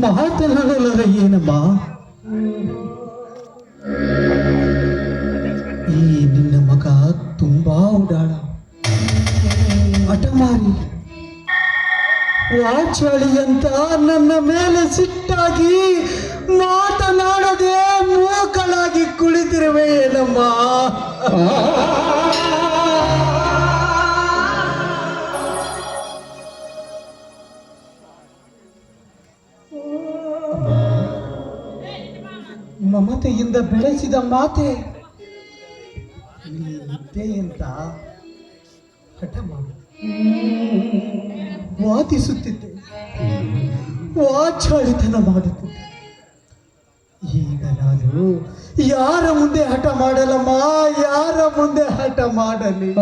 ಮಾತನಾಡಲಾರ ಏನಮ್ಮ? ಈ ನಿನ್ನ ಮಗ ತುಂಬಾ ಉಡಾಳ, ಹಠಮಾರಿ, ವಾಚಾಳಿ ಅಂತ ನನ್ನ ಮೇಲೆ ಸಿಟ್ಟಾಗಿ ಮಾತನಾಡದೆ ಮೂಕಳಾಗಿ ಕುಳಿತಿರುವೆ ಏನಮ್ಮ? ಮಮತೆಯಿಂದ ಬೆಳೆಸಿದ ಮಾತೆ ನಿದ್ದೆ ಅಂತ ಹಠ ಮಾಡಿ ವಾದಿಸುತ್ತಿದ್ದೆ, ವಾಚಾಳಿತನ ಮಾಡುತ್ತಿದ್ದೆ. ಈಗ ನಾನು ಯಾರ ಮುಂದೆ ಹಠ ಮಾಡಲಮ್ಮ, ಯಾರ ಮುಂದೆ ಹಠ ಮಾಡಲಿ?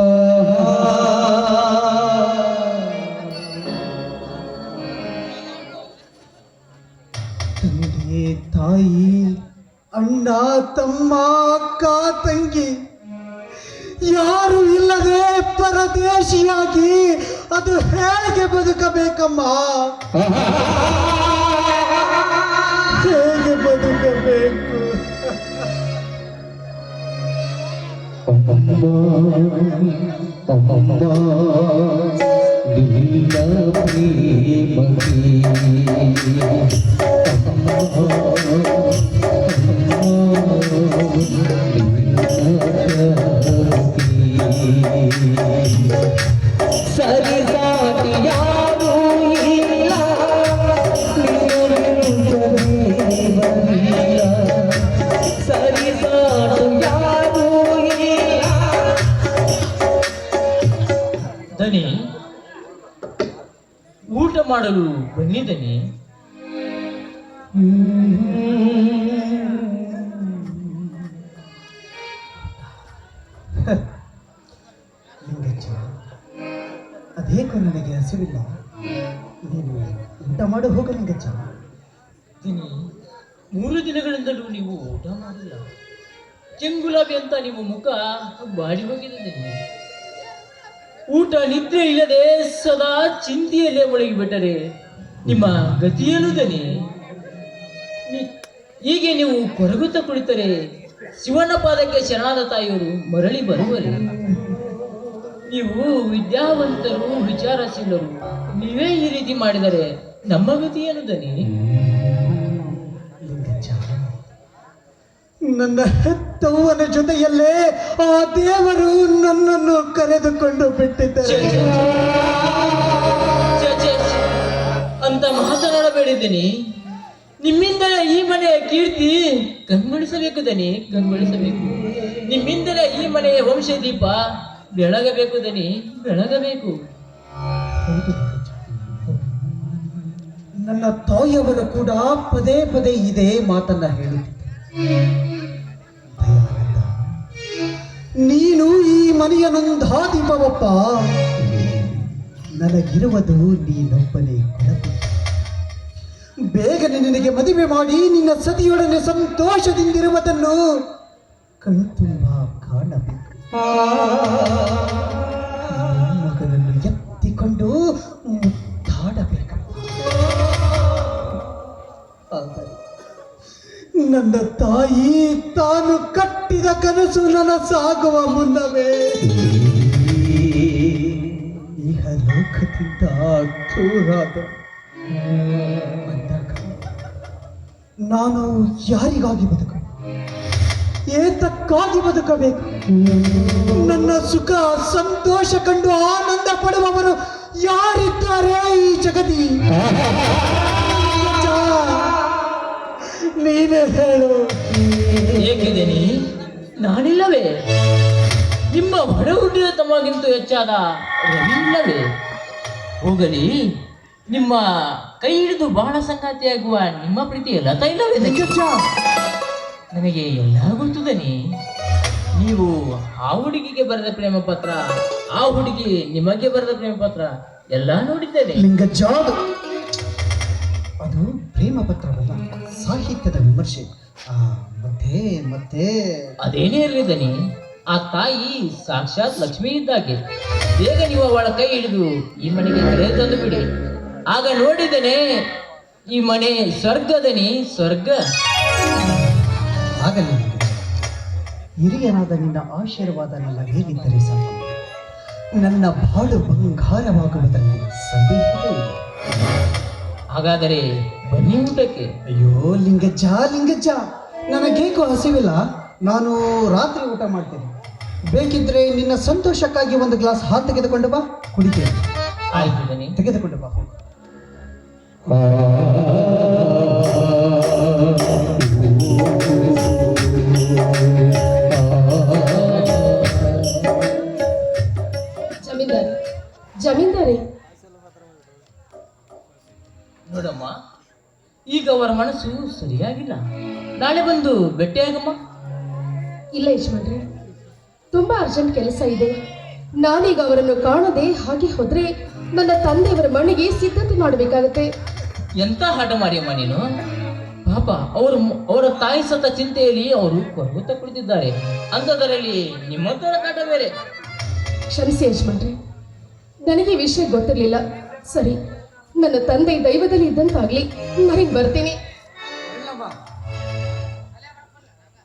ತಂದೆ, ತಾಯಿ, ಅಣ್ಣ, ತಮ್ಮ, ಅಕ್ಕ, ತಂಗಿ ಯಾರು ಇಲ್ಲದೆ ಪರದೇಶಿಯಾಗಿ ಅದು ಹೇಗೆ ಬದುಕಬೇಕಮ್ಮ? ಹೇಗೆ ಬದುಕಬೇಕು? ಸರಿ ಸಾಟಿ ಯಾರೂ ಇಲ್ಲ, ಸರಿ ಸಾಟು ಯಾರೂ ಇಲ್ಲ. ದನಿ, ಊಟ ಮಾಡಲು ಬನ್ನಿದನಿ. ಅದೇಕೋ ನನಗೆ ಹಸಿವಿಲ್ಲ, ನೀನು ಊಟ ಮಾಡು ಹೋಗು ಲಿಂಗಚ್ಚ. ದಿನಿ, 3 ದಿನಗಳಿಂದಲೂ ನೀವು ಊಟ ಮಾಡಿಲ್ಲ. ಚೆಂಗುಲಾಬಿ ಅಂತ ನಿಮ್ಮ ಮುಖ ಬಾಡಿ ಹೋಗಿದೆ ದಿನಿ. ಊಟ ನಿದ್ರೆ ಇಲ್ಲದೆ ಸದಾ ಚಿಂತೆಯಲ್ಲೇ ಮುಳುಗಿಬಿಟ್ಟರೆ ನಿಮ್ಮ ಗತಿಯೇನು ದನಿ? ಹೀಗೆ ನೀವು ಕೊರಗುತ್ತಾ ಕುಳಿತರೆ ಶಿವನ ಪಾದಕ್ಕೆ ಶರಣಾದ ತಾಯಿಯವರು ಮರಳಿ ಬರುವರು. ನೀವು ವಿದ್ಯಾವಂತರು, ವಿಚಾರಶೀಲರು, ನೀವೇ ಈ ರೀತಿ ಮಾಡಿದರೆ ನಮ್ಮ ಗತಿ ಏನು ದನಿ? ನನ್ನ ಹೆತ್ತವ್ವನ ಜೊತೆಯಲ್ಲೇ ಆ ದೇವರು ನನ್ನನ್ನು ಕರೆದುಕೊಂಡು ಬಿಟ್ಟಿದ್ದಾರೆ. ಅಂತ ಮಾತನಾಡಬೇಡಿದ್ದೀನಿ. ನಿಮ್ಮಿಂದಲೇ ಈ ಮನೆಯ ಕೀರ್ತಿ ಕಂಗೊಳಿಸಬೇಕು ದನಿ, ಕಂಗೊಳಿಸಬೇಕು. ನಿಮ್ಮಿಂದಲೇ ಈ ಮನೆಯ ವಂಶದೀಪ ಬೆಳಗಬೇಕು ದನಿ, ಬೆಳಗಬೇಕು. ನನ್ನ ತಾಯಿಯವರು ಕೂಡ ಪದೇ ಪದೇ ಇದೇ ಮಾತನ್ನ ಹೇಳುತ್ತಿದ್ದರು. ನೀನು ಈ ಮನೆಯ ನಂದಾದೀಪವಪ್ಪ, ನನಗಿರುವುದು ನೀನೊಬ್ಬನೇ ಕೊಡಬೇಕು. ಬೇಗನೆ ನಿನಗೆ ಮದುವೆ ಮಾಡಿ ನಿನ್ನ ಸತಿಯೊಡನೆ ಸಂತೋಷದಿಂದಿರುವುದನ್ನು ಕಣ್ತುಂಬ ಕಾಣಬೇಕು. ಮಗನನ್ನು ಎತ್ತಿಕೊಂಡು ಮುದ್ದಾಡಬೇಕು. ನನ್ನ ತಾಯಿ ತಾನು ಕಟ್ಟಿದ ಕನಸು ನನಸಾಗುವ ಮುನ್ನವೇ ಈಗ ಲೋಕದಿಂದ ದೂರಾದ ನಾನು ಯಾರಿಗಾಗಿ ಬದುಕಬೇಕು? ಏತಕ್ಕಾಗಿ ಬದುಕಬೇಕು? ನನ್ನ ಸುಖ ಸಂತೋಷ ಕಂಡು ಆನಂದ ಪಡುವವರು ಯಾರಿದ್ದಾರೆ ಈ ಜಗತಿ? ನೀನೇ ಹೇಳು. ಏಕಿದೆನಿ ನಾನಿಲ್ಲವೇ? ನಿಮ್ಮ ಹೊರ ಹುಟ್ಟಿದ ತಮ್ಮಗಿಂತೂ ಹೆಚ್ಚಾದ ರವಿ ಇಲ್ಲವೇ? ಹೋಗಲಿ, ನಿಮ್ಮ ಕೈ ಹಿಡಿದು ಬಹಳ ಸಂಗಾತಿಯಾಗುವ ನಿಮ್ಮ ಪ್ರೀತಿ ಲತಾ ಇಲ್ಲವೇ? ನನಗೆ ಎಲ್ಲ ಗೊತ್ತುದನಿ. ನೀವು ಆ ಹುಡುಗಿಗೆ ಬರೆದ ಪ್ರೇಮ ಪತ್ರ, ಆ ಹುಡುಗಿ ನಿಮಗೆ ಬರೆದ ಪ್ರೇಮ ಪತ್ರ ಎಲ್ಲ ನೋಡಿದ್ದೇನೆ. ಲಿಂಗಜ್ಜ, ಅದು ಪ್ರೇಮ ಪತ್ರವಲ್ಲ, ಸಾಹಿತ್ಯದ ವಿಮರ್ಶೆ. ಮತ್ತೆ ಮತ್ತೆ ಅದೇನೇ ಇರಲಿ ದನಿ, ಆ ತಾಯಿ ಸಾಕ್ಷಾತ್ ಲಕ್ಷ್ಮಿ ಇದ್ದಾಗೆ. ಬೇಗ ನೀವು ಅವಳ ಕೈ ಹಿಡಿದು ಈ ಮನೆಗೆ ಕರೆ ತಂದು ಬಿಡಿ. ಆಗ ನೋಡಿದ್ದೇನೆ, ಈ ಮನೆ ಸ್ವರ್ಗದನಿ, ಸ್ವರ್ಗ. ಆಗಲಿ ಹಿರಿಯನಾದ ನಿನ್ನ ಆಶೀರ್ವಾದ ನನ್ನ ಮೇಲಿದ್ದರೆ ಸಾಕು. ನನ್ನ ಬಾಳು ಬಂಗಾರವಾಗುವುದರಲ್ಲಿ ಸಂದೇಹವೇ ಇಲ್ಲ. ಹಾಗಾದರೆ ಬನ್ನಿ ಊಟಕ್ಕೆ. ಅಯ್ಯೋ ಲಿಂಗಜ್ಜ, ಲಿಂಗಜ್ಜ, ನನಗೇಕೋ ಹಸಿವಿಲ್ಲ. ನಾನು ರಾತ್ರಿ ಊಟ ಮಾಡ್ತೇನೆ. ಬೇಕಿದ್ರೆ ನಿನ್ನ ಸಂತೋಷಕ್ಕಾಗಿ ಒಂದು ಗ್ಲಾಸ್ ಹಾಲು ತೆಗೆದುಕೊಂಡು ಬಾ, ಕುಡಿತೇನೆ. ಆಯ್ತು ಬನ್ನಿ, ತೆಗೆದುಕೊಂಡು ಬಾ. ಜಮೀನ್ದಾರಿ, ನೋಡಮ್ಮ, ಈಗ ಅವರ ಮನಸ್ಸು ಸರಿಯಾಗಿಲ್ಲ. ನಾಳೆ ಬಂದು ಭೇಟಿಯಾಗಮ್ಮ. ಇಲ್ಲ ಯಜಮಾನ್ರೆ, ತುಂಬಾ ಅರ್ಜೆಂಟ್ ಕೆಲಸ ಇದೆ. ನಾನೀಗ ಅವರನ್ನು ಕಾಣದೆ ಹಾಗೆ ಹೋದ್ರೆ ನನ್ನ ತಂದೆಯವರ ಮನೆಗೆ ಸಿದ್ಧತೆ ಮಾಡಬೇಕಾಗತ್ತೆ. ಎಂತ ಹಠ ಮಾಡಿಯಮ್ಮ ನೀನು? ಪಾಪ ಅವರ ತಾಯಿ ಸತ್ತ ಚಿಂತೆಯಲ್ಲಿ ಅವರು ಕೊರಗುತ್ತಾ ಕುಳಿತಿದ್ದಾರೆ. ಅಂಥದರಲ್ಲಿ ನಿಮ್ಮಂತರ ಕಾಟ ಬೇರೆ. ಕ್ಷಮಿಸಿ ಯಜಮಾನ್ರೆ, ನನಗೆ ಈ ವಿಷಯ ಗೊತ್ತಿರಲಿಲ್ಲ. ಸರಿ, ನನ್ನ ತಂದೆ ದೈವದಲ್ಲಿ ಇದ್ದಂತಾಗ್ಲಿ. ಮನೆಗೆ ಬರ್ತೀನಿ.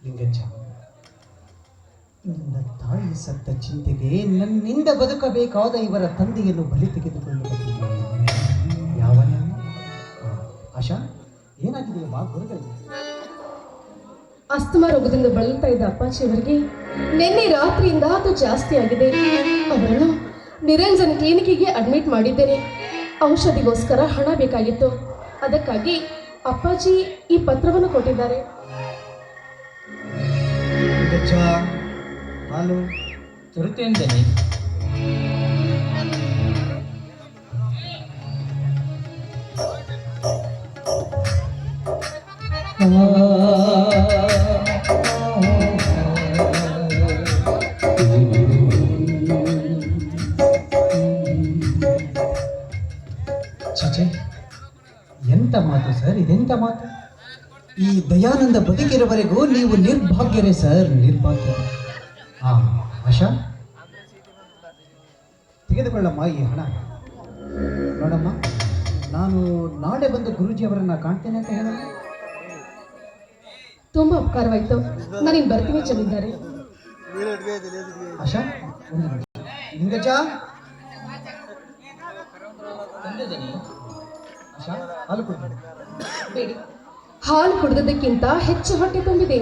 ಲಿಂಗಜ್ಜ, ನನ್ನ ತಾಯಿ ಸತ್ತ ಚಿಂತೆಗೆ ನನ್ನಿಂದ ಬದುಕಬೇಕಾದ ಇವರ ತಂದೆಯನ್ನು ಬಲಿ ತೆಗೆದುಕೊಳ್ಳುತ್ತಿದ್ದೇನೆ. ಯಾವನ ಆಶಾ, ಏನಾಗಿದೆ ಬಾ ಗುರುಗಳಿಗೆ. ಅಸ್ತಮಾ ರೋಗದಿಂದ ಬಳಲ್ತಾ ಇದ್ದ ಅಪ್ಪಾಜಿಯವರಿಗೆ ನಿನ್ನೆ ರಾತ್ರಿಯಿಂದ ಅದು ಜಾಸ್ತಿ ಆಗಿದೆ. ಅವರನ್ನು ನಿರಂಜನ್ ಕ್ಲಿನಿಕ್ಕಿಗೆ ಅಡ್ಮಿಟ್ ಮಾಡಿದ್ದೇನೆ. ಔಷಧಿಗೋಸ್ಕರ ಹಣ ಬೇಕಾಗಿತ್ತು. ಅದಕ್ಕಾಗಿ ಅಪ್ಪಾಜಿ ಈ ಪತ್ರವನ್ನು ಕೊಟ್ಟಿದ್ದಾರೆ. ಹಾಲು ತರುತ್ತೇನೆ. ಚಚೆ, ಎಂತ ಮಾತು ಸರ್, ಇದೆಂತ ಮಾತು? ಈ ದಯಾನಂದ ಬದುಕಿರುವವರೆಗೂ ನೀವು ನಿರ್ಭಾಗ್ಯರೇ ಸರ್, ನಿರ್ಭಾಗ್ಯ. ಆಶಾ, ತೆಗೆದುಕೊಳ್ಳಮ್ಮ ಈ ಹಣ. ನೋಡಮ್ಮ, ನಾನು ನಾಳೆ ಬಂದು ಗುರೂಜಿಯವರನ್ನ ಕಾಣ್ತೇನೆ ಅಂತ ಹೇಳೋಣ. ತುಂಬಾ ಉಪಕಾರವಾಯ್ತು. ನಾನಿನ್ ಬರ್ತೀನಿ ಜಮೀನ್ದಾರೆ. ಆಶಾ, ಲಿಂಗಜ್ಜ, ಆಶಾ, ಹಾಲು ಕೊಡ್ತೀನಿ. ಬೇಡಿ, ಹಾಲು ಕುಡಿದಕ್ಕಿಂತ ಹೆಚ್ಚು ಹೊಟ್ಟೆ ತುಂಬಿದೆ.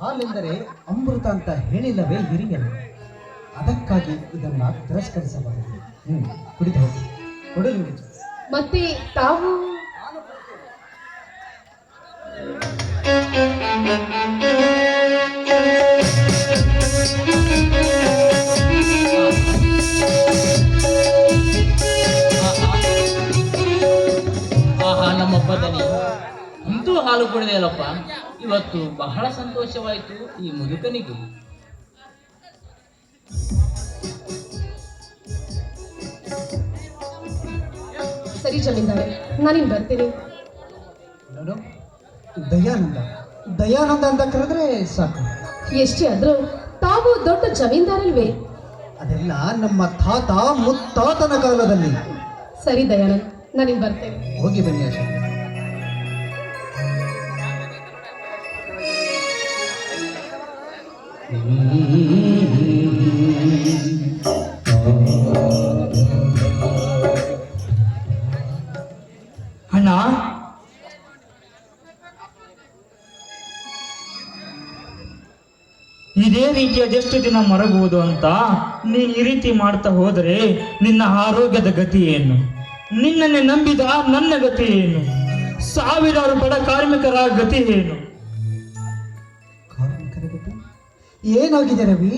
ಹಾಲೆಂದರೆ ಅಮೃತ ಅಂತ ಹೇಳಿಲ್ಲವೇ ಹಿರಿಯರು? ಅದಕ್ಕಾಗಿ ಇದನ್ನ ತಿರಸ್ಕರಿಸಬಾರದು. ಕುಡಿದು ಹೋಗಿ. ಕೊಡು ಲಿಂಗಜ್ಜ. ಮತ್ತೆ ತಾವು ನಮ್ಮಪ್ಪ ದನಿ ಅಂತೂ ಹಾಲು ಕುಡಿದೆ ಅಲ್ಲಪ್ಪ. ಇವತ್ತು ಬಹಳ ಸಂತೋಷವಾಯಿತು ಈ ಮುದುಕನಿಗೆ. ಸರಿ ಜಮೀನ್ದಾರೆ, ನಾನಿನ್ ಬರ್ತೀನಿ. ನಾನು ದಯಾನಂದ, ದಯಾನಂದ ಅಂತ ಕರೆದ್ರೆ ಸಾಕು. ಎಷ್ಟೇ ಆದ್ರೂ ತಾವು ದೊಡ್ಡ ಜಮೀನ್ದಾರಲ್ವೇ? ಅದೆಲ್ಲ ನಮ್ಮ ತಾತ ಮುತ್ತಾತನ ಕಾಲದಲ್ಲಿ. ಸರಿ ದಯಾನಂದ್, ನಾನಿನ್ ಬರ್ತೇನೆ. ಹೋಗಿ ಬನ್ನಿ ಆಶಾ. ಅಣ್ಣ, ಇದೇ ರೀತಿ ಅದೆಷ್ಟು ದಿನ ಮರಗುವುದು ಅಂತ ನೀನು ಈ ರೀತಿ ಮಾಡ್ತಾ ಹೋದರೆ ನಿನ್ನ ಆರೋಗ್ಯದ ಗತಿ ಏನು? ನಿನ್ನನ್ನೇ ನಂಬಿದ ನನ್ನ ಗತಿ ಏನು? ಸಾವಿರಾರು ಬಡ ಕಾರ್ಮಿಕರ ಗತಿ ಏನು? ಕಾರ್ಮಿಕರ ಗತಿ ಏನಾಗಿದೆ ರವಿ?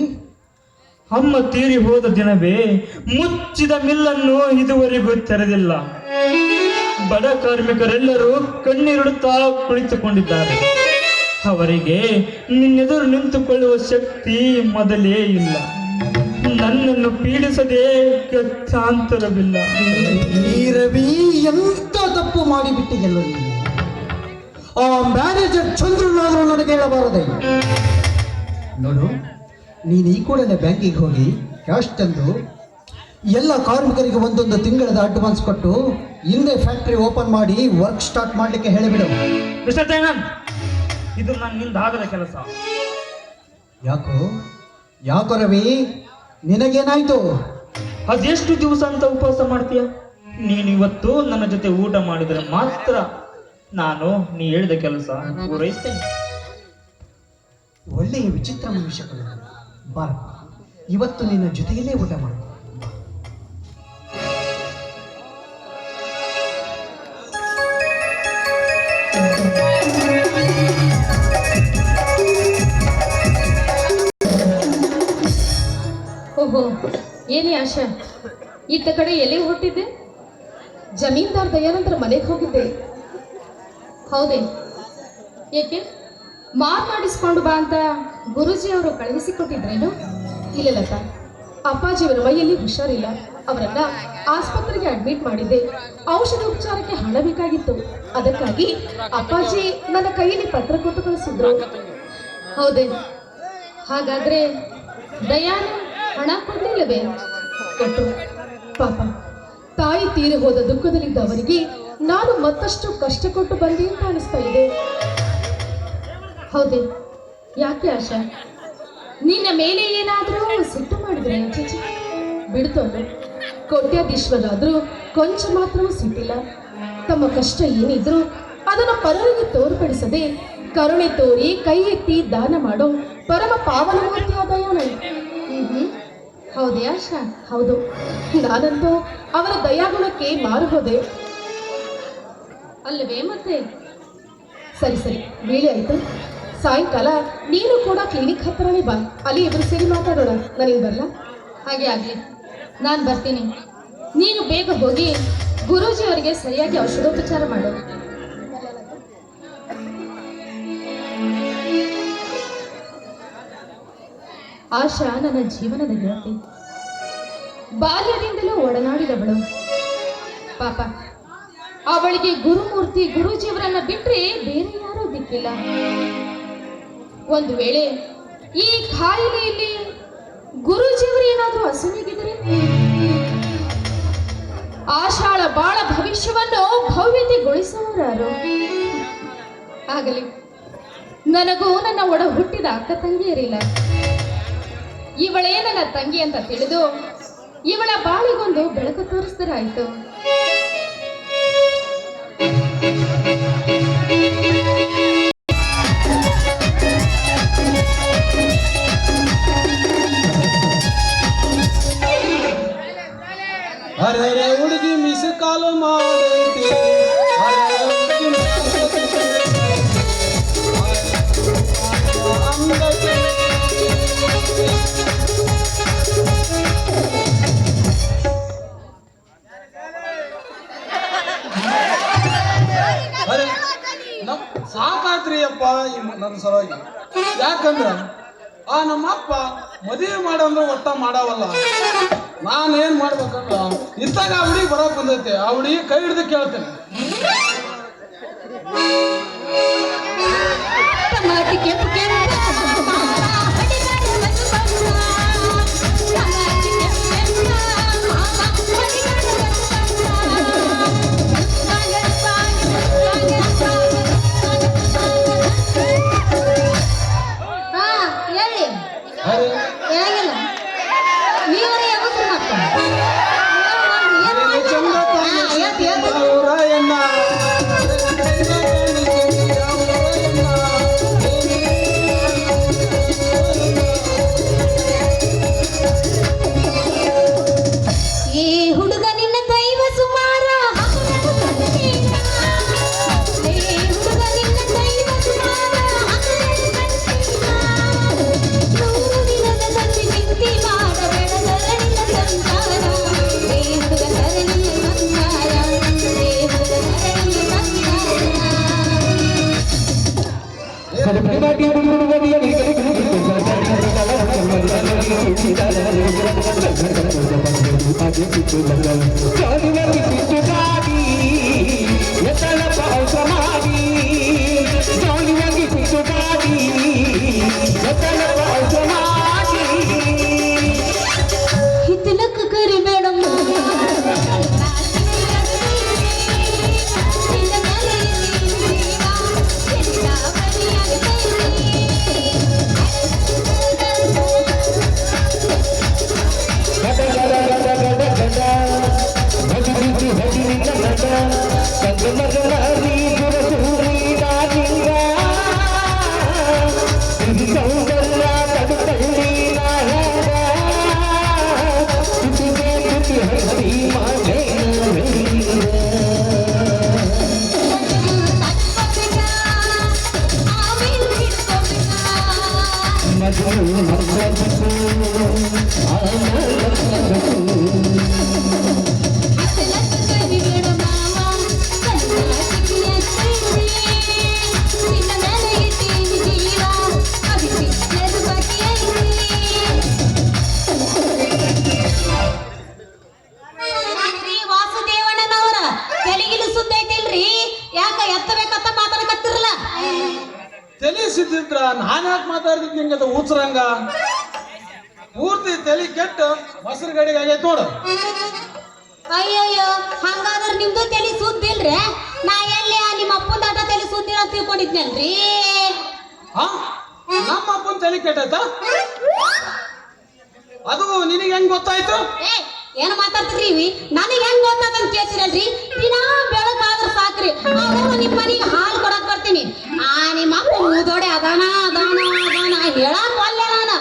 ಅಮ್ಮ ತೀರಿ ಹೋದ ದಿನವೇ ಮುಚ್ಚಿದ ಮಿಲ್ಲನ್ನು ಇದುವರೆಗೂ ತೆರೆದಿಲ್ಲ. ಬಡ ಕಾರ್ಮಿಕರೆಲ್ಲರೂ ಕಣ್ಣೀರಿಡುತ್ತಾ ಕುಳಿತುಕೊಂಡಿದ್ದಾರೆ. ಅವರಿಗೆ ನಿನ್ನೆದುರು ನಿಂತುಕೊಳ್ಳುವ ಶಕ್ತಿ ಮೊದಲೇ ಇಲ್ಲ. ನನ್ನನ್ನು ಪೀಡಿಸದೆ ಗತ್ಯಾಂತರವಿಲ್ಲ. ಈ ರವಿ ಎಂತ ತಪ್ಪು ಮಾಡಿಬಿಟ್ಟಿಗೆಲ್ಲ ನೀನು. ಆ ಮ್ಯಾನೇಜರ್ ಚಂದ್ರನಾದರೂ ನನಗೆ ಹೇಳಬಾರದೆ. ನೋಡು, ನೀನು ಈ ಕೂಡಲೇ ಬ್ಯಾಂಕಿಗೆ ಹೋಗಿ ಕ್ಯಾಶ್ ತಂದು ಎಲ್ಲ ಕಾರ್ಮಿಕರಿಗೆ ಒಂದೊಂದು ತಿಂಗಳದ ಅಡ್ವಾನ್ಸ್ ಕೊಟ್ಟು ಹಿಂದೆ ಫ್ಯಾಕ್ಟರಿ ಓಪನ್ ಮಾಡಿ ವರ್ಕ್ ಸ್ಟಾರ್ಟ್ ಮಾಡಲಿಕ್ಕೆ ಹೇಳಿಬಿಡು. ಮಿಸ್ಟರ್ ದಯಾನಂದ್, ಇದು ನನ್ನಿಂದ ಆಗದ ಕೆಲಸ. ಯಾಕೋ ರವಿ, ನಿನಗೇನಾಯ್ತು? ಅದೆಷ್ಟು ದಿವಸ ಅಂತ ಉಪವಾಸ ಮಾಡ್ತೀಯ? ನೀನು ಇವತ್ತು ನನ್ನ ಜೊತೆ ಊಟ ಮಾಡಿದರೆ ಮಾತ್ರ ನಾನು ನೀ ಹೇಳಿದ ಕೆಲಸ ಪೂರೈಸ್ತೇನೆ. ಒಳ್ಳೆಯ ವಿಚಿತ್ರ ಮನುಷ್ಯಗಳು. ಬಾರ, ಇವತ್ತು ನಿನ್ನ ಜೊತೆಯಲ್ಲೇ ಊಟ ಮಾಡು. ಓಹೋ, ಏನೇ ಆಶಾ, ಇತ್ತ ಕಡೆ ಎಲ್ಲಿ ಹೊರಟಿದ್ದೆ? ಜಮೀನ್ದಾರ್ ದಯಾನಂದ್ರ ಮನೆಗೆ ಹೋಗಿದ್ದೆ. ಹೌದೇ? ಏಕೆ ಮಾಡಿಸ್ಕೊಂಡು ಬಾ ಅಂತ ಗುರೂಜಿ ಅವರು ಕಳುಹಿಸಿಕೊಟ್ಟಿದ್ರೇನು? ಇಲ್ಲಲ್ಲಪ್ಪ, ಅಪ್ಪಾಜಿಯವರ ಮೈಯಲ್ಲಿ ಹುಷಾರಿಲ್ಲ. ಅವರನ್ನ ಆಸ್ಪತ್ರೆಗೆ ಅಡ್ಮಿಟ್ ಮಾಡಿದ್ದೆ. ಔಷಧ ಉಪಚಾರಕ್ಕೆ ಹಣ ಬೇಕಾಗಿತ್ತು. ಅದಕ್ಕಾಗಿ ಅಪ್ಪಾಜಿ ನನ್ನ ಕೈಯಲ್ಲಿ ಪತ್ರ ಕೊಟ್ಟು ಕಳಿಸಿದ್ರು. ಹೌದೇ? ಹಾಗಾದ್ರೆ ದಯಾನಂದ್ ಹಣ ಕೊಡ್ಲಿಲ್ಲವೇ? ಕೊಟ್ಟು. ಪಾಪ, ತಾಯಿ ತೀರಿ ಹೋದ ದುಃಖದಲ್ಲಿದ್ದ ಅವರಿಗೆ ನಾನು ಮತ್ತಷ್ಟು ಕಷ್ಟ ಕೊಟ್ಟು ಬಂದೆ ಅಂತ ಅನಿಸ್ತಾ ಇದೆ. ಹೌದೇ? ಯಾಕೆ ಆಶಾ, ನಿನ್ನ ಮೇಲೆ ಏನಾದರೂ ಸಿಟ್ಟು ಮಾಡಿದ್ರೆ? ಚೇಚಿ, ಬಿಡ್ತೋನು. ಕೋಟ್ಯಾಧೀಶ್ವರಾದ್ರೂ ಕೊಂಚ ಮಾತ್ರವೂ ಸಿಟ್ಟಿಲ್ಲ. ತಮ್ಮ ಕಷ್ಟ ಏನಿದ್ರು ಅದನ್ನು ಪರರಿಗೆ ತೋರ್ಪಡಿಸದೆ ಕರುಣೆ ತೋರಿ ಕೈ ಎತ್ತಿ ದಾನ ಮಾಡೋ ಪರಮ ಪಾವನಮೂರ್ತಿಯ ದಯಾನಂದ್. ಹೌದೇ ಆಶಾ? ಹೌದು. ನಾನಂತೂ ಅವರ ದಯಾಗುಣಕ್ಕೆ ಮಾರು ಹೋದೆ ಅಲ್ಲವೇ? ಮತ್ತೆ ಸರಿ ಸರಿ, ಬೇಳೆ ಆಯ್ತು. ಸಾಯಂಕಾಲ ನೀನು ಕೂಡ ಕ್ಲಿನಿಕ್ ಹತ್ರನೇ ಬಾ. ಅಲ್ಲಿ ಇಬ್ಬರು ಸೇರಿ ಮಾತಾಡೋಣ. ನನಗೆ ಬರಲ್ಲ? ಹಾಗೆ ಆಗಲಿ, ನಾನು ಬರ್ತೀನಿ. ನೀನು ಬೇಗ ಹೋಗಿ ಗುರೂಜಿ ಅವರಿಗೆ ಸರಿಯಾಗಿ ಔಷಧೋಪಚಾರ ಮಾಡು. ಆಶಾ ನನ್ನ ಜೀವನದ ಗೆಳತಿ, ಬಾಲ್ಯದಿಂದಲೂ ಒಡನಾಡಿದವಳು. ಪಾಪ, ಅವಳಿಗೆ ಗುರುಮೂರ್ತಿ ಗುರೂಜಿಯವರನ್ನ ಬಿಟ್ರೆ ಬೇರೆ ಯಾರೂ ದಿಕ್ಕಿಲ್ಲ. ಒಂದು ವೇಳೆ ಈ ಖಾಯಿಲೆಯಲ್ಲಿ ಗುರೂಜಿಯವರು ಏನಾದರೂ ಅಸಮಿಗಿದ್ರೆ ಆಶಾಳ ಬಾಳ ಭವಿಷ್ಯವನ್ನು ಭವ್ಯತೆಗೊಳಿಸುವವರಾರು. ಆಗಲಿ, ನನಗೂ ನನ್ನ ಒಡ ಹುಟ್ಟಿದ ಅಕ್ಕ ತಂಗಿಯರಿಲ್ಲ. ಇವಳೇ ನನ್ನ ತಂಗಿ ಅಂತ ತಿಳಿದು ಇವಳ ಬಾಳಿಗೊಂದು ಬೆಳಕು ತೋರಿಸಿದರಾಯ್ತು. ಅರೆ ಹುಡುಗಿ ಮಿಸ್ ಕಾಲು ಮಾಡೈತಿ. ಅರೆ ಸಾಕಾತ್ರಿ ಅಪ್ಪ ನನ್ನ ಸಲುವಾಗಿ. ಯಾಕಂದ್ರ ಆ ನಮ್ಮಪ್ಪ ಮದುವೆ ಮಾಡಂದ್ರೆ ಒಟ್ಟ ಮಾಡವಲ್ಲ. ನಾನೇನ್ ಮಾಡ್ಬೇಕಂದ್ರ ಇತ್ತಾಗ ಆ ಹುಡುಗಿ ಬರೋಕ್ ಬಂದೈತೆ. ಆ ಹುಡುಗಿ ಕೈ ಹಿಡಿದು ಕೇಳ್ತೇನೆ. ಹಿತ್ತಲಕ್ಕ ಕರಿಬೇಡಮ್ಮ ವಾಸುದೇವಣ್ಣನವರ ತೆಲಿಗಿಲು ಸುದ್ದ ಐತಿಲ್ರಿ ಯಾಕ ಎತ್ತಬೇಕಂತ ಮಾತಾಡಕತ್ತಿರಲ್ಲ ತಲೆ ಸಿದ್ದಿದ್ರ ನಾನು ಯಾಕೆ ಮಾತಾಡ್ತಿದ್ ನಿಂಗೆ ಊಚರಂಗ ಪೂರ್ತಿ ತಲೆ ಕೆಟ್ಟು ಮೊಸರು ಗಡಿಗೆ ಆಗೈತೆ ನೋಡು. ಅಯ್ಯಯ್ಯೋ ಹಂಗಾದ್ರೆ ನಿಮ್ದು ತಲೆ ಸುದ್ದಿಲ್ರಿ ನಾ ಎಲ್ಲಿ ನಿಮ್ಮ ಅಪ್ಪನ ಆಟ ತಲೆ ಸುದ್ದಿರ ಅಂತ ತಿಳ್ಕೊಂಡಿದ್ನಲ್ರಿ ಹಾ ನಮ್ಮ ಅಪ್ಪನ ತಲೆ ಕೆಟ್ಟೈತ ಅದು ನಿನಗೆ ಹೆಂಗ್ ಗೊತ್ತಾಯ್ತು? ಏ ಏನ್ ಮಾತಾಡ್ತಿದ್ರಿ ನನಗೆ ಹೆಂಗ್ ಗೊತ್ತಾದಂತ ಕೇಳ್ತಿರಲ್ರಿ ದಿನಾ ಬೆಳಕಾದ್ರ ಸಾಕ್ರಿ ಅವ್ರು ನಿಮ್ಮ ಮನೆಗೆ ಹಾಲು ಕೊಡಕ್ ಬರ್ತೀನಿ ನಿಮ್ಮ ಅಪ್ಪ ಮೂದೋಡೆ ಅದಾನ ಹೇಳಕ್ ಒಲ್ಲೆ ನಾನು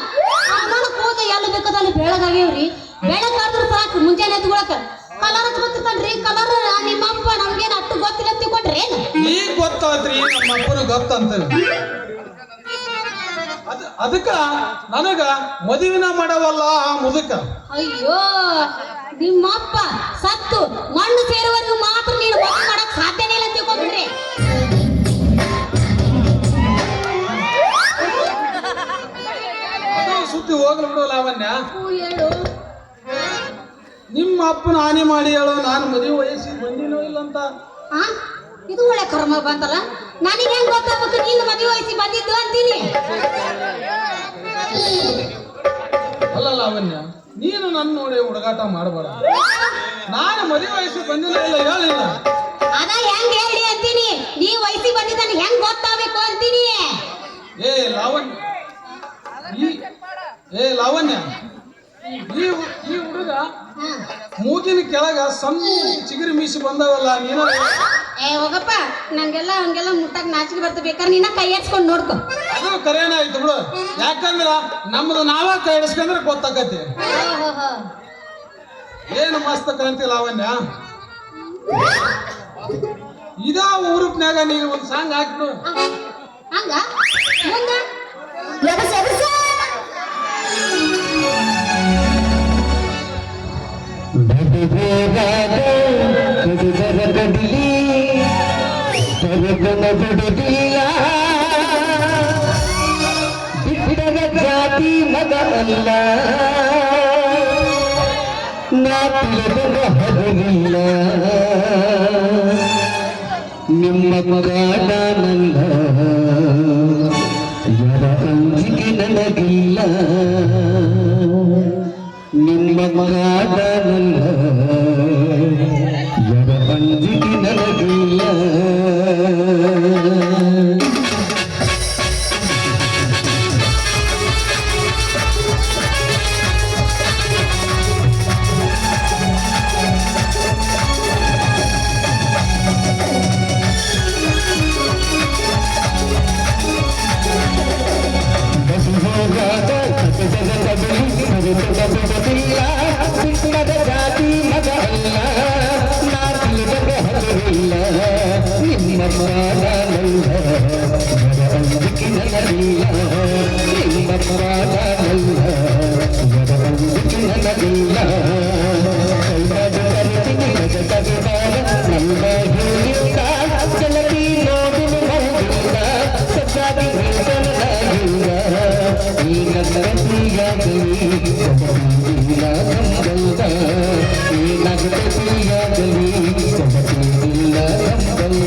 ಅವನ ಕೂದ ಎಲ್ಲಿ ಬೇಕಾದಲ್ಲಿ ಬೆಳಗಾಗ್ಯವ್ರಿ ಬೆಳಕಾದ್ರ ಸಾಕು ಮುಂಜಾನೆ ಎದ್ಕೊಳಕ ಕಲರ್ ಹಚ್ಕೊತಿರ್ತಾನ್ರಿ ಕಲರ್ ನಿಮ್ಮ ಅಪ್ಪ ನಮ್ಗೇನ್ ಅಷ್ಟು ಗೊತ್ತಿಲ್ಲ ಅಂತ ತಿಳ್ಕೊಂಡ್ರಿ ಈಗ ಗೊತ್ತಾತ್ರಿ ನಮ್ಮ ಅಪ್ಪನ ಗೊತ್ತಂತ ಅದಕ್ಕ ನನಗ ಮದುವಿನ ಮಾಡವಲ್ಲ ಆ ಮುದುಕ. ಅಯ್ಯೋ ನಿಮ್ಮಪ್ಪ ಸತ್ತು ಮಣ್ಣು ಸೇರುವವರೆಗೂ ಮಾತ್ರ ನೀನು ಮದುವೆ ಮಾಡಕ್ ಸಾಧ್ಯನೇ ಇಲ್ಲ ತಿಳ್ಕೊಂಡ್ಬಿಡ್ರಿ ಅದು ಸುದ್ದಿ ಹೋಗ್ಲಿ ಬಿಡು ಲಾವಣ್ಯ. ಹೇಳು ನಿಮ್ಮ ಅಪ್ಪನ ಹಾನಿ ಮಾಡಿ ಹೇಳು ನಾನು ಮದುವೆ ವಯಸ್ಸಿಗೆ ಬಂದಿನೋ ಇಲ್ಲ ಅಂತ. ಆ ಇದು ಒಳ್ಳೆ ಕರ್ಮ ಬಂತಲ್ಲ ನನಗೆ ಹೆಂಗ್ ಗೊತ್ತಾಗ್ಬೇಕು ನೀನು ಮದುವೆ ವಯಸ್ಸಿಗೆ ಬಂದಿದ್ದು ಅಂತೀನಿ ಅಲ್ಲ ಲಾವಣ್ಯ ನೀನು ನನ್ನ ನೋಡಿ ಹುಡುಗಾಟ ಮಾಡಬೇಡ. ನಾನು ಮದುವೆ ವಯಸ್ಸಿಗೆ ಬಂದಿಲ್ಲ ಇಲ್ಲ ಹೇಳಿಲ್ಲ. ಅದ ಹೆಂಗ್ ಹೇಳಿ ಅಂತೀನಿ ನೀ ವಯಸ್ಸಿಗೆ ಬಂದಿದ್ದ ನನಗೆ ಹೆಂಗ್ ಗೊತ್ತಾಗಬೇಕು ಅಂತೀನಿ ಏ ಲಾವಣ್ಯ ಲಾವಣ್ಯ ಈ ಹುಡುಗ ಮೂಗಿನ ಕೆಳಗ ಸಣ್ಣ ಚಿಗುರಿ ಮೀಸಿ ಬಂದವಲ್ಲ ನೀನು. ಏ ಹೋಗಪ್ಪ ನಂಗೆಲ್ಲ ಹಂಗೆಲ್ಲ ಮುಟ್ಟಕ್ ನಾಚಿಕೆ ಬರ್ತ ಬೇಕಾದ್ರೆ ನೀನ ಕೈ ಹಚ್ಕೊಂಡು ನೋಡ್ಕೊ ಅದು ಕರೆಯನ ಆಯ್ತು ಬಿಡು. ಯಾಕಂದ್ರ ನಮ್ದು ನಾವ ಕೈ ಹಿಡಿಸ್ಕೊಂಡ್ರೆ ಗೊತ್ತಾಗತ್ತೆ. ಏನು ಮಸ್ತ್ ಕಾಣ್ತಿ ಲಾವಣ್ಯ. ಇದಾ ಊರುಪ್ನ್ಯಾಗ ನೀನು ಒಂದು ಸಾಂಗ್ ಹಾಕ್ಬಿಡು. ಹಂಗ ಮುಂದ ಜಾತಿ ಮಗ ಅಲ್ಲ ನಾ ತಿಳಿದ ಹರಿಲ್ಲ ನಿಮ್ಮ ಮಗಾನಂದ ಯರ ಅಂಜಿಕೆ ನನಗಿಲ್ಲ ನಿಮ್ಮ ಮಗಾನಂದ ಯರ ಅಂಜಿಕೆ ನನಗಿಲ್ಲ ಜಾತಿ ಮಗ ಅಲ್ಲ ನಾ ತಿಳಿದ ಹರಿಲ್ಲ ನಿಮ್ಮ ಮಗಾನಂದ ಯರ ಅಂಜಿಕೆ ನನಗಿಲ್ಲ ನಿಮ್ಮ ಮಗಾನಂದ ಯರ ಅಂಜಿಕೆ ನನಗಿಲ್ಲ ನಮ್ಮ ಹೇಳಿಲ್ಲ ಜಲದಿ ನೋಡಿ ಬಂದಿಲ್ಲ ಸಜ್ಜಾದಿ ಈ ನನ್ನ ಏನಾಗಲಿ ಜಗತ್ತಿಲ್ಲ ನಂಬಲ್ಲ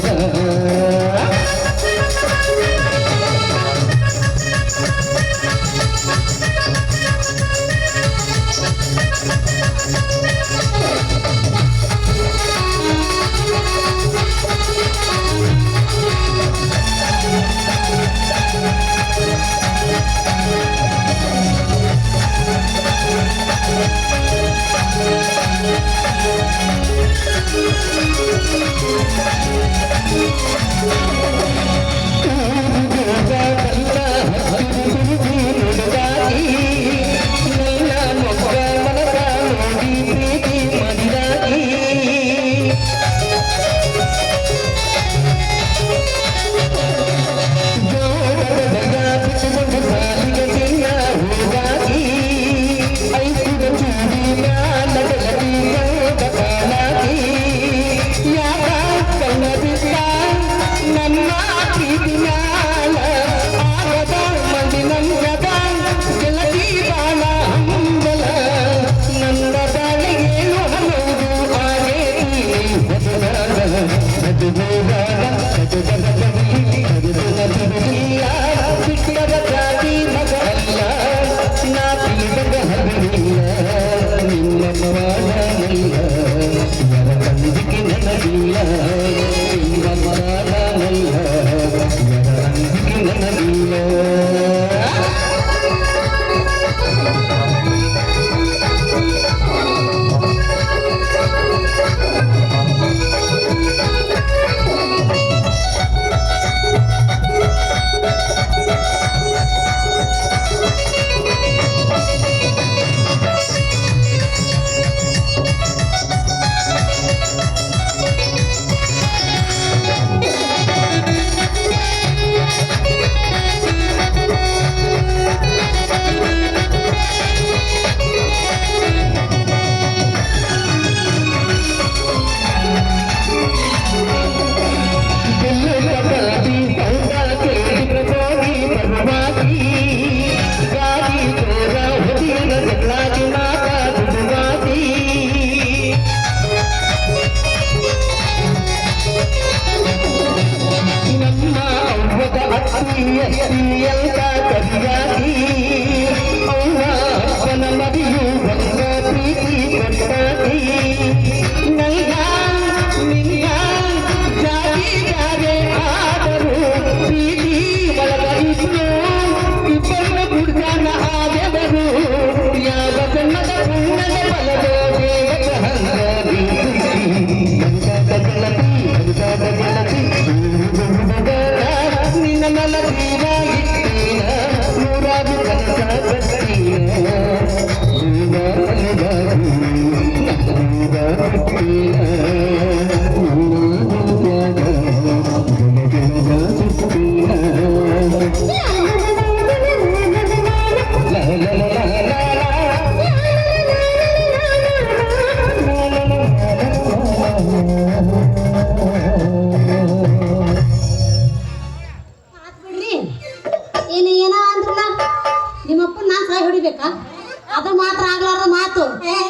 ಅದು ಮಾತ್ರ ಆಗ್ಲಾರ್ದ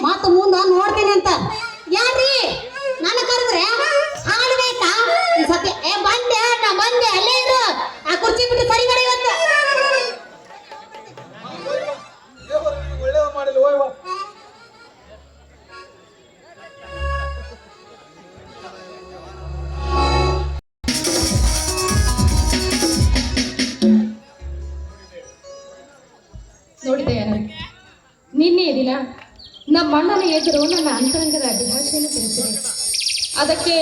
ಮಾತು ಮುಂದ ನೋಡ್ತೀನಿ ಅಂತ ಯಾರ್ರೀ ನನ್ನ ಕರೆದ್ರೆ ಹಾಲು ಬೇಕಾ ಈ ಸತಿ ಬಂದೆ ನಾ ಬಂದೆ ಅಲ್ಲೇ ಇರು ಆ ಕುರ್ಚಿ ಬಿಟ್ಟು ಸರಿ ಮಾಡಿ ಇವತ್ತು ಒಳ್ಳೆಯ ಮಾಡಿಲ್ಲ ಹೋಯ್ವ ನೋಡಿದೆ ನಿನ್ನೆ ದಿನ ನಮ್ಮ ಅಣ್ಣನ ಎದುರು ನನ್ನ ಅಂತರಂಗದ ಅಭಿಲಾಷೆಯನ್ನು ತಿಳಿಸಿದೆ. ಅದಕ್ಕೆ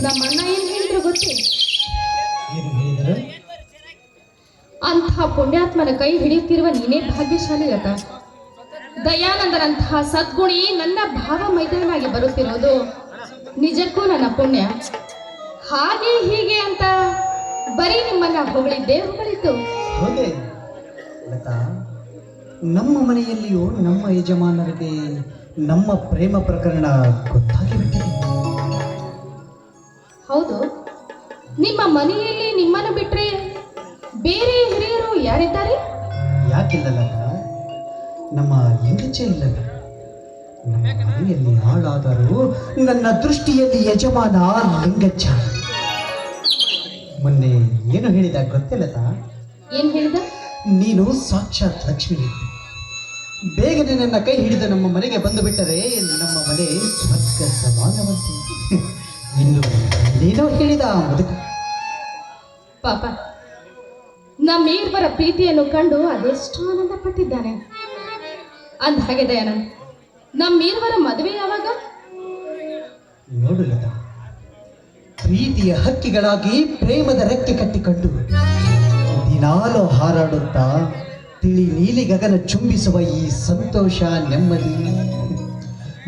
ನಮ್ಮ ಅಣ್ಣ ಏನು ಹೇಳಿದ್ರು ಗೊತ್ತೇ? ಏನು ಹೇಳಿದರು? ಅಂತಹ ಪುಣ್ಯಾತ್ಮನ ಕೈ ಹಿಡಿಯುತ್ತಿರುವ ನೀನೇ ಭಾಗ್ಯಶಾಲಿ ರಥ. ದಯಾನಂದರಂತಹ ಸದ್ಗುಣಿ ನನ್ನ ಭಾವ ಮೈದಾನಾಗಿ ಬರುತ್ತಿರೋದು ನಿಜಕ್ಕೂ ನನ್ನ ಪುಣ್ಯ. ಹಾಗೆ ಹೀಗೆ ಅಂತ ಬರೀ ನಿಮ್ಮನ್ನ ಹೊಗಳಿತ್ತು. ಹಾಗೆ ಲತಾ, ನಮ್ಮ ಮನೆಯಲ್ಲಿಯೂ ನಮ್ಮ ಯಜಮಾನರಿಗೆ ನಮ್ಮ ಪ್ರೇಮ ಪ್ರಕರಣ ಗೊತ್ತಾಗಿ ಬಿಟ್ಟಿದೆ. ಹೌದು, ನಿಮ್ಮ ಮನೆಯಲ್ಲಿ ನಿಮ್ಮನ್ನು ಬಿಟ್ಟರೆ ಬೇರೆ ಹಿರಿಯರು ಯಾರಿದ್ದಾರೆ? ಯಾಕಿಲ್ಲ ಲತಾ, ನಮ್ಮ ಲಿಂಗಚ್ಚ ಇಲ್ಲವೇ? ನಮ್ಮ ಮನೆಯಲ್ಲಿ ಹಾಳಾದರೂ ನನ್ನ ದೃಷ್ಟಿಯಲ್ಲಿ ಯಜಮಾನ ಲಿಂಗಜ್ಜ. ಮೊನ್ನೆ ಏನು ಹೇಳಿದ ಗೊತ್ತಿಲ್ಲತಾ? ಏನ್ ಹೇಳಿದ? ನೀನು ಸಾಕ್ಷಾತ್ ಲಕ್ಷ್ಮಿ. ಬೇಗನೆ ನನ್ನ ಕೈ ಹಿಡಿದು ನಮ್ಮ ಮನೆಗೆ ಬಂದು ಬಿಟ್ಟರೆ ನಮ್ಮ ಮನೆ ಸ್ವರ್ಗ ಸಮಾನವಂತೆ. ಇನ್ನು ನೀನು ಹೇಳಿದ ಮುದುಕ. ಪಾಪ ನಮ್ಮಿಬ್ಬರ ಪ್ರೀತಿಯನ್ನು ಕಂಡು ಅದೆಷ್ಟು ಆನಂದ ಪಟ್ಟಿದ್ದಾನೆ. ಅಂದ ಹಾಗೆ ದಯಾನಂದ್, ನಮ್ಮಿಬ್ಬರ ಮದುವೆ ಯಾವಾಗ? ನೋಡು ಲತಾ, ಪ್ರೀತಿಯ ಹಕ್ಕಿಗಳಾಗಿ ಪ್ರೇಮದ ರೆಕ್ಕೆ ಕಟ್ಟಿಕೊಂಡು ದಿನಾಲು ಹಾರಾಡುತ್ತಾ ತಿಳಿ ನೀಲಿ ಗಗನ ಚುಂಬಿಸುವ ಈ ಸಂತೋಷ, ನೆಮ್ಮದಿ,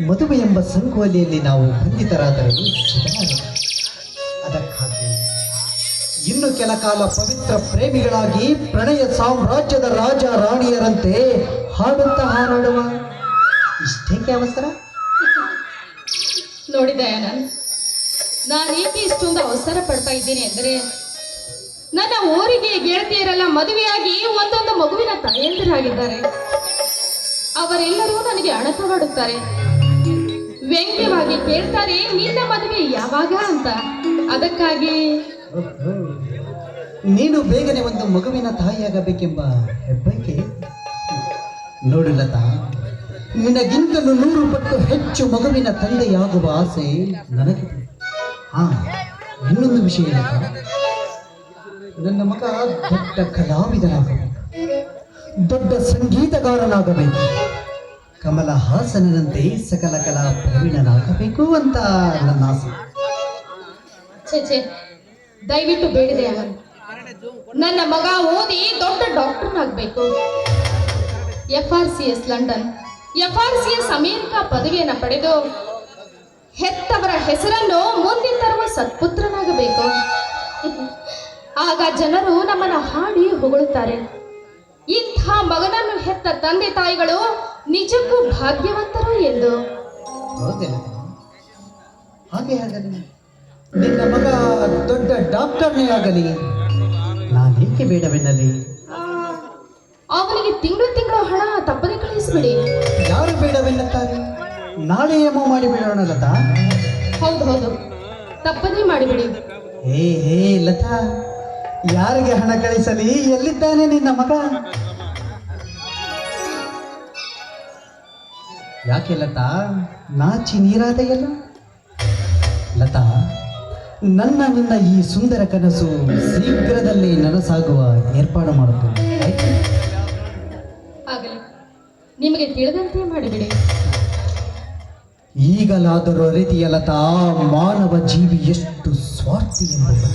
ಮದುವೆ ಎಂಬ ಸಂಕೋಲೆಯಲ್ಲಿ ನಾವು ಬಂಧಿತರಾದರೆ ಅದಕ್ಕಾಗಿ ಇನ್ನು ಕೆಲ ಕಾಲ ಪವಿತ್ರ ಪ್ರೇಮಿಗಳಾಗಿ ಪ್ರಣಯ ಸಾಮ್ರಾಜ್ಯದ ರಾಜ ರಾಣಿಯರಂತೆ ಹಾಡುತ್ತಾ ಹಾರಾಡುವ. ಇಷ್ಟೇಕೆ ಅವಸರ? ನೋಡಿ ದಯಾನಂದ್, ನಾನೇಕೆ ಇಷ್ಟೊಂದು ಅವಸರ ಪಡ್ತಾ ಇದ್ದೀನಿ ಅಂದರೆ, ನನ್ನ ಊರಿಗೆ ಗೆಳತಿಯರೆಲ್ಲ ಮದುವೆಯಾಗಿ ಒಂದೊಂದು ಮಗುವಿನ ತಾಯಂದಿರಾಗಿದ್ದಾರೆ. ಅವರೆಲ್ಲರೂ ನನಗೆ ಅಣಕವಾಡುತ್ತಾರೆ, ವ್ಯಂಗ್ಯವಾಗಿ ಕೇಳ್ತಾರೆ ನಿನ್ನ ಮದುವೆ ಯಾವಾಗ ಅಂತ. ಅದಕ್ಕಾಗಿ ನೀನು ಬೇಗನೆ ಒಂದು ಮಗುವಿನ ತಾಯಿಯಾಗಬೇಕೆಂಬ ಹೆಬ್ಬಯಕೆ. ನೋಡು ಲತಾ, ನಿನಗಿಂತಲೂ 100 ಪಟ್ಟು ಹೆಚ್ಚು ಮಗುವಿನ ತಂದೆಯಾಗುವ ಆಸೆ ನನಗಿದೆ. ಇನ್ನೊಂದು ವಿಷಯ ಲತಾ, ನನ್ನ ಮಗ ದೊಡ್ಡ ಕಲಾವಿದನಾಗಬೇಕು, ದೊಡ್ಡ ಸಂಗೀತಗಾರನಾಗಬೇಕು, ಕಮಲ ಹಾಸನನಂತೆ ಸಕಲ ಕಲಾ ಪ್ರವೀಣನಾಗಬೇಕು ಅಂತ ನನ್ನ ಆಸೆ. ಛೇ, ದಯವಿಟ್ಟು ಬೇಡಿದೆ ಅವನು. ನನ್ನ ಮಗ ಓದಿ ದೊಡ್ಡ ಡಾಕ್ಟರ್ನಾಗಬೇಕು, FRCS ಲಂಡನ್, FRCS ಅಮೆರಿಕ ಪದವಿಯನ್ನು ಪಡೆದು ಹೆತ್ತವರ ಹೆಸರನ್ನು ಮುಂದೆ ತರುವ ಸತ್ಪುತ್ರನಾಗಬೇಕು. ಆಗ ಜನರು ನಮ್ಮನ್ನು ಹಾಡಿ ಹೊಗಳುತ್ತಾರೆ. ಇಂಥ ಮಗನನ್ನು ಹೆತ್ತ ತಂದೆ ತಾಯಿಗಳು ನಿಜಕ್ಕೂ ಭಾಗ್ಯವಂತರು ಎಂದು. ಹೌದಿಲ್ಲ? ಹಾಗೆ ಆಗಲಿ, ನಿನ್ನ ಮಗ ದೊಡ್ಡ ಡಾಕ್ಟರ್ನೇ ಆಗಲಿ, ನಾನೇಕೆ ಬೇಡವೆನ್ನಲಿ? ಅವನಿಗೆ ತಿಂಗಳು ಹಣ ತಪ್ಪದೆ ಕಳಿಸಿಬಿಡಿ. ಯಾರು ಬೇಡವೆನ್ನುತ್ತಾರೆ? ನಾಳೆ ಏಮೋ ಮಾಡಿಬಿಡೋಣ ಲತಾ. ಹೌದು, ತಪ್ಪದೇ ಮಾಡಿಬಿಡಿ. ಹೇ ಲತಾ, ಯಾರಿಗೆ ಹಣ ಕಳಿಸಲಿ? ಎಲ್ಲಿದ್ದಾನೆ ನಿನ್ನ ಮಗ? ಯಾಕೆ ಲತಾ ನಾಚಿ ನೀರಾದೆಯಲ್ಲ? ಲತಾ, ನಿನ್ನ ಈ ಸುಂದರ ಕನಸು ಶೀಘ್ರದಲ್ಲೇ ನನಸಾಗುವ ಏರ್ಪಾಡು ಮಾಡುತ್ತೇನೆ. ಆಗಲಿ, ನಿಮಗೆ ತಿಳಿದಂತೆ ಮಾಡಿಬಿಡಿ. ಈಗಲಾದರೂ ಅರಿತಿಯ ಲತಾ, ಮಾನವ ಜೀವಿ ಎಷ್ಟು ಸ್ವಾರ್ಥಿ ಎಂಬುದು.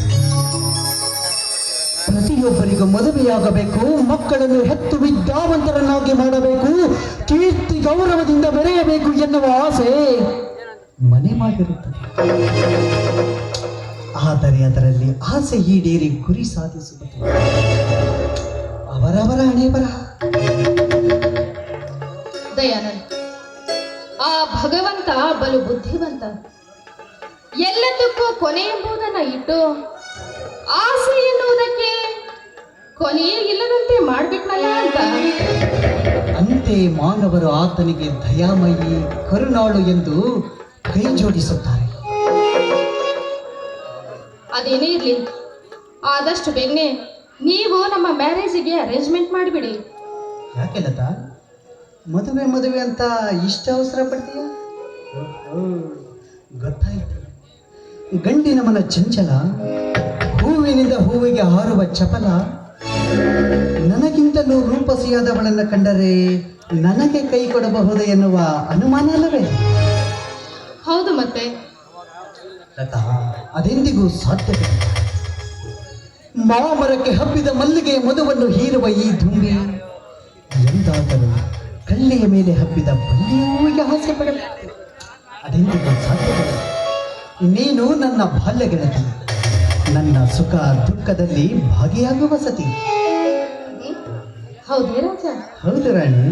ಪ್ರತಿಯೊಬ್ಬರಿಗೂ ಮದುವೆಯಾಗಬೇಕು, ಮಕ್ಕಳನ್ನು ಹೆತ್ತು ವಿದ್ಯಾವಂತರನ್ನಾಗಿ ಮಾಡಬೇಕು, ಕೀರ್ತಿ ಗೌರವದಿಂದ ಮೆರೆಯಬೇಕು ಎನ್ನುವ ಆಸೆ ಮನೆ ಮಾಡಿರುತ್ತದೆ. ಆದರೆ ಅದರಲ್ಲಿ ಆಸೆ ಈಡೇರಿ ಗುರಿ ಸಾಧಿಸುವುದು ಅವರವರ ಹಣೆ ಬರಹ. ದಯಾನಂದ್, ಆ ಭಗವಂತ ಬಲು ಬುದ್ಧಿವಂತ. ಎಲ್ಲದಕ್ಕೂ ಕೊನೆ ಎಂಬುದನ್ನು ಇಟ್ಟು ಆಸೆ ಎನ್ನುವುದಕ್ಕೆ ಕೊನೆಯೇ ಇಲ್ಲದಂತೆ ಮಾಡ್ಬಿಟ್ನಲ್ಲ ಅಂತ. ಅಂತೆ ಮಾನವರು ಆತನಿಗೆ ದಯಾಮಯಿ, ಕರುಣಾಳು ಎಂದು ಕೈ ಜೋಡಿಸುತ್ತಾರೆ. ಅದೇನೇ ಇರಲಿ, ಆದಷ್ಟು ಬೇಗನೆ ನೀವು ನಮ್ಮ ಮ್ಯಾರೇಜಿಗೆ ಅರೇಂಜ್ಮೆಂಟ್ ಮಾಡಿಬಿಡಿ. ಯಾಕೆ ಲತಾ, ಮದುವೆ ಅಂತ ಇಷ್ಟ ಅವಸರ ಪಡ್ತೀಯ? ಗೊತ್ತಾಯ್ತು. ಗಂಡಿನ ಮನ ಚಂಚಲ, ಹೂವಿನಿಂದ ಹೂವಿಗೆ ಹಾರುವ ಚಪಲ. ನನಗಿಂತಲೂ ರೂಪಸಿಯಾದವಳನ್ನು ಕಂಡರೆ ನನಗೆ ಕೈ ಕೊಡಬಹುದು ಎನ್ನುವ ಅನುಮಾನ ಅಲ್ಲವೇ? ಹೌದು, ಮತ್ತೆ ಲತಾ, ಅದೆಂದಿಗೂ ಸಾಧ್ಯವಿಲ್ಲ. ಮಾಮರಕ್ಕೆ ಹಬ್ಬಿದ ಮಲ್ಲಿಗೆ ಮಧುವನ್ನು ಹೀರುವ ಈ ದುಂಬಿ ಎಂದಾದರೂ ಕಳ್ಳೆಯ ಮೇಲೆ ಹಬ್ಬಿದ ಬಳ್ಳಿಯೂ ಹಾಸ್ಯ ಪಡಬೇಕು. ಅದೆಂದಿಗೂ ಸಾಧ್ಯವಿಲ್ಲ. ನೀನು ನನ್ನ ಬಾಲ್ಯ ಗೆಳತಿ, ನನ್ನ ಸುಖ ದುಃಖದಲ್ಲಿ ಭಾಗಿಯಾಗುವ ಸತಿ. ಹೌದೇ ರಾಜ? ಹೌದು ರಾಣಿ.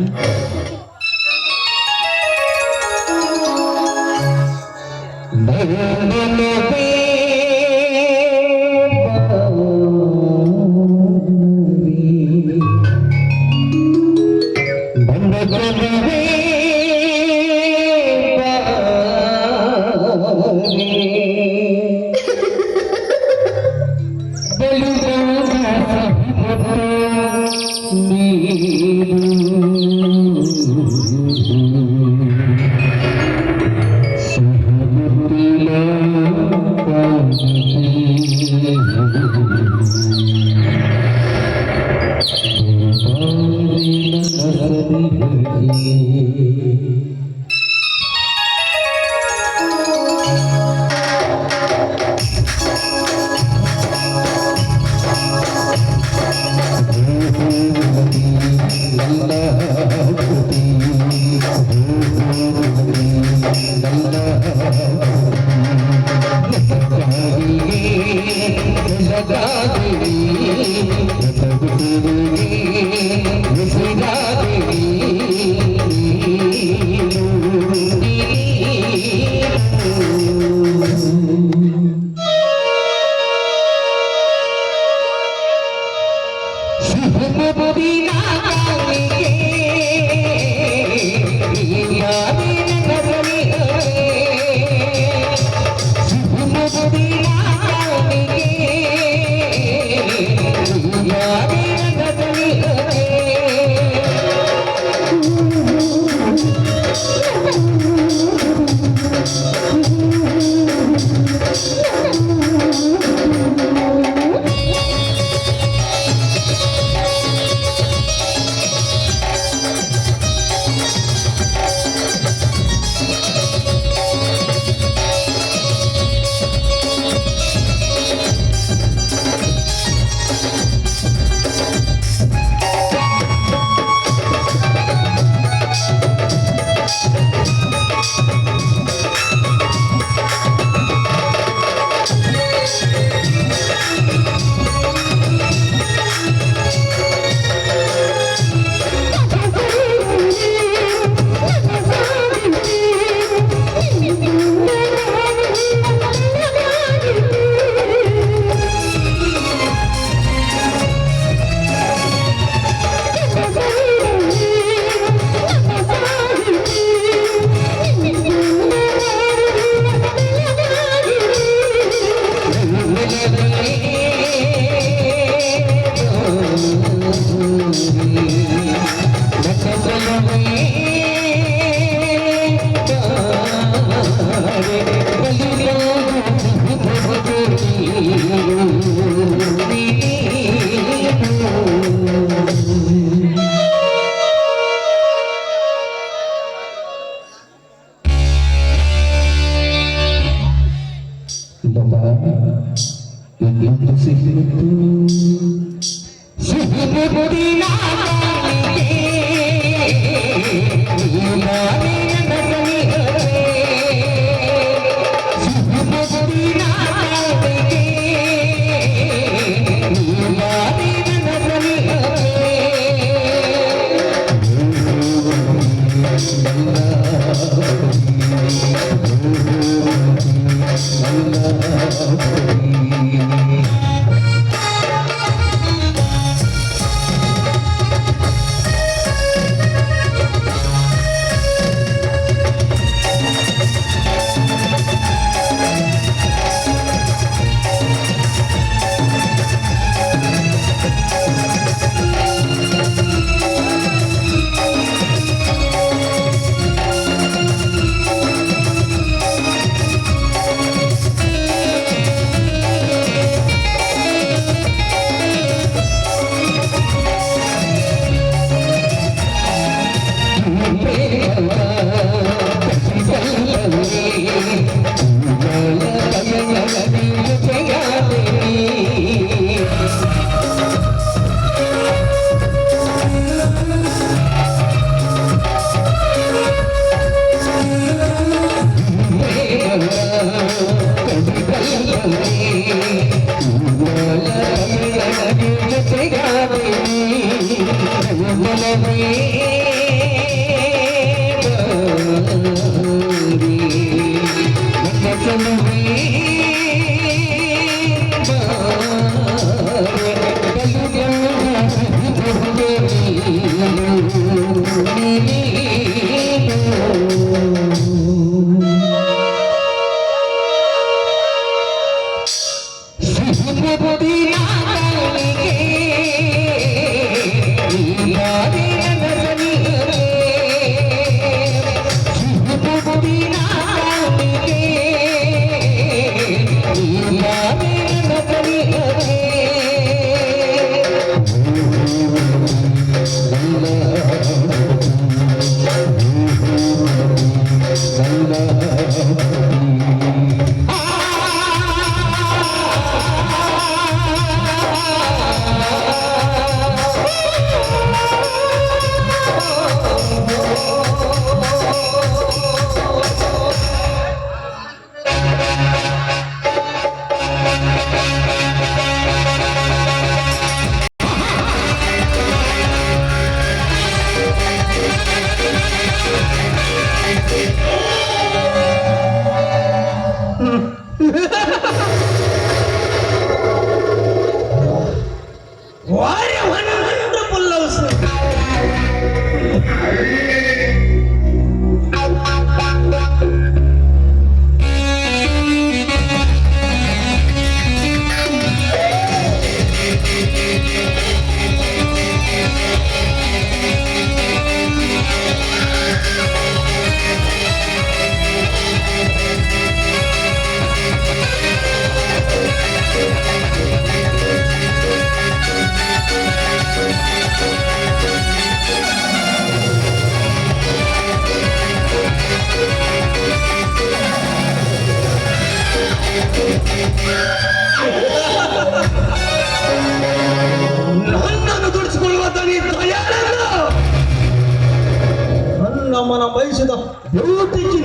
ಬಯಸಿದ ಬ್ಯೂಟಿಗೆ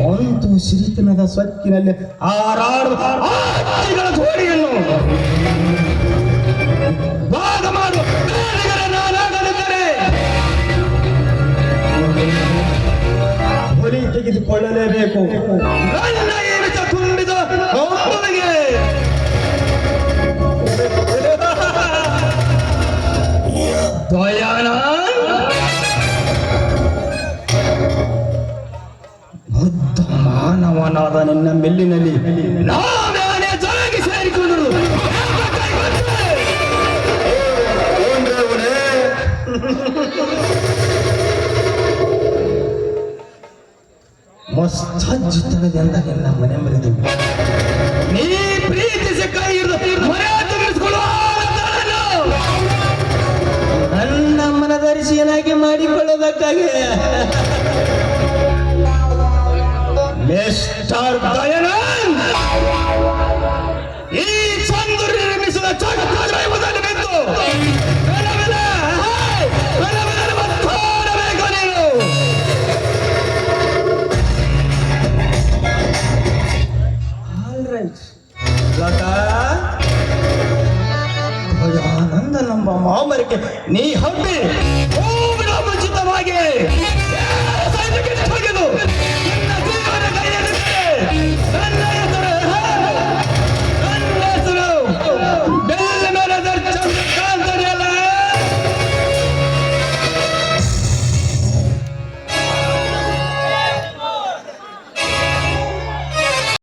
ಒಂದು ಸಿರಿತನದ ಸ್ವಚ್ಛಿನಲ್ಲಿ ಹಾರಾಡುವ ಹಕ್ಕಿಗಳ ಜೋಡಿಯನ್ನು ಭಾಗ ಮಾಡುವ ನಾನಾಗದಿದ್ದರೆ ಹೊಲಿ ತೆಗೆದುಕೊಳ್ಳಲೇಬೇಕು. ನನ್ನ ಈ ವಿಷ ತುಂಬಿದ ಒಬ್ಬನಿಗೆ ಮುದ್ದ ಮಾನವನಾದ ನಿನ್ನ ಮೆಲ್ಲಿನಲ್ಲಿ ನಾನೇ ಜೊತೆಗೆ ಸೇರಿಕೊಂಡರು. ಮಸ್ತಜ್ಜಿತನದಿಂದ ನಿನ್ನ ಮನೆ ಮರೆದು ನೀ ಪ್ರೀತಿಸಿ ಕೈ ಹಿಡಿದು ಮನೆ ತುಂಬಿಸಿಕೊಳ್ಳುವ ನನ್ನ ಮನದರ್ಶಿಯನಾಗಿ ಮಾಡಿಕೊಳ್ಳುವುದಕ್ಕಾಗಿ ಮಿಸ್ಟರ್ ದಯಾನಂದ್ ಈ ಚಂದ್ರ ನಿರ್ಮಿಸಿದ ಚಕ್ರ ಎಂಬುದನ್ನು ಬಿದ್ದು ಒತ್ತಾಡಬೇಕು ನೀನು. ಆಲ್ ರೈಟ್ ದಯಾನಂದ ನಮ್ಮ ಮಾಮರಿಗೆ ನೀ ಹಬ್ಬಿ ಮುಂಚಿತವಾಗಿ